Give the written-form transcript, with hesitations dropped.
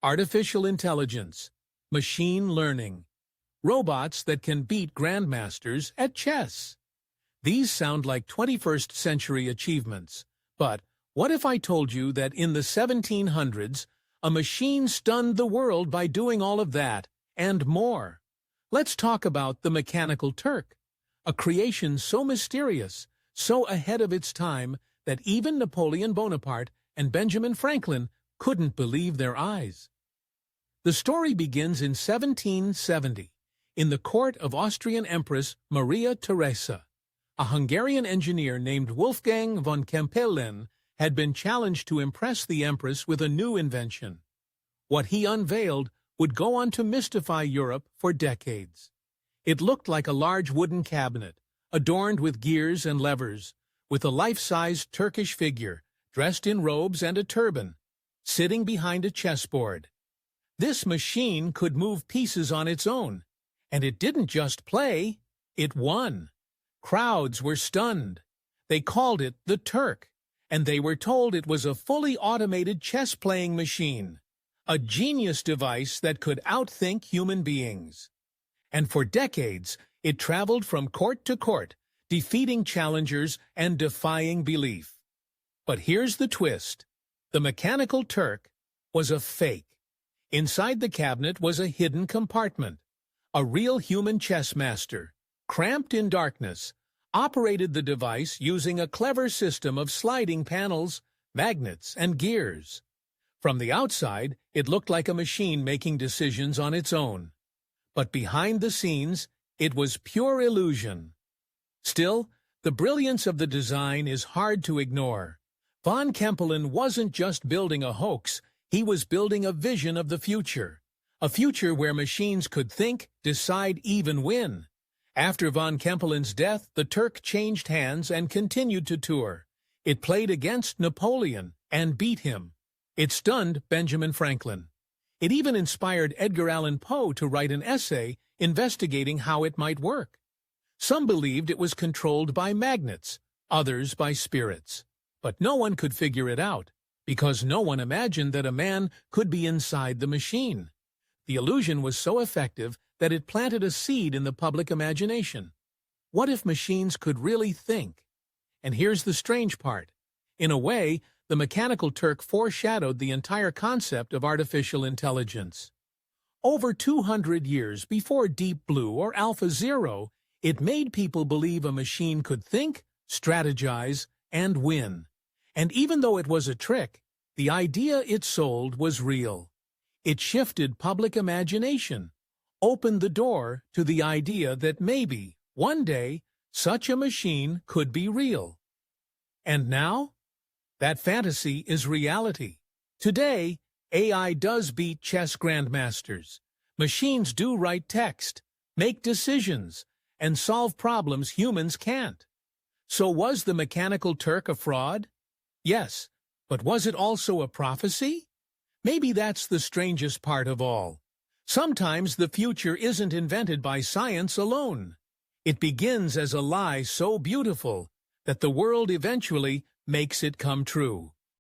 artificial intelligence, machine learning, robots that can beat grandmasters at chess. These sound like 21st century achievements, but what if I told you that in the 1700s, a machine stunned the world by doing all of that and more? Let's talk about the Mechanical Turk, a creation so mysterious, so ahead of its time that even Napoleon Bonaparte and Benjamin Franklin couldn't believe their eyes. The story begins in 1770, in the court of Austrian Empress Maria Theresa. A Hungarian engineer named Wolfgang von Kempelen had been challenged to impress the Empress with a new invention. What he unveiled would go on to mystify Europe for decades. It looked like a large wooden cabinet, adorned with gears and levers, with a life-sized Turkish figure, dressed in robes and a turban, sitting behind a chessboard. This machine could move pieces on its own, and it didn't just play, it won. Crowds were stunned. They called it the Turk, and they were told it was a fully automated chess-playing machine, a genius device that could outthink human beings. And for decades, it traveled from court to court, defeating challengers and defying belief. But here's the twist. The Mechanical Turk was a fake. Inside the cabinet was a hidden compartment. A real human chess master, cramped in darkness, operated the device using a clever system of sliding panels, magnets, and gears. From the outside, it looked like a machine making decisions on its own. But behind the scenes, it was pure illusion. Still, the brilliance of the design is hard to ignore. Von Kempelen wasn't just building a hoax, he was building a vision of the future. A future where machines could think, decide, even win. After von Kempelen's death, the Turk changed hands and continued to tour. It played against Napoleon and beat him. It stunned Benjamin Franklin. It even inspired Edgar Allan Poe to write an essay investigating how it might work. Some believed it was controlled by magnets, others by spirits. But no one could figure it out, because no one imagined that a man could be inside the machine. The illusion was so effective that it planted a seed in the public imagination. What if machines could really think? And here's the strange part. In a way, the Mechanical Turk foreshadowed the entire concept of artificial intelligence. Over 200 years before Deep Blue or Alpha Zero, it made people believe a machine could think, strategize, and win. And even though it was a trick, the idea it sold was real. It shifted public imagination, opened the door to the idea that maybe, one day, such a machine could be real. And now, that fantasy is reality. Today, AI does beat chess grandmasters. Machines do write text, make decisions, and solve problems humans can't. So was the Mechanical Turk a fraud? Yes, but was it also a prophecy? Maybe that's the strangest part of all. Sometimes the future isn't invented by science alone. It begins as a lie so beautiful that the world eventually makes it come true.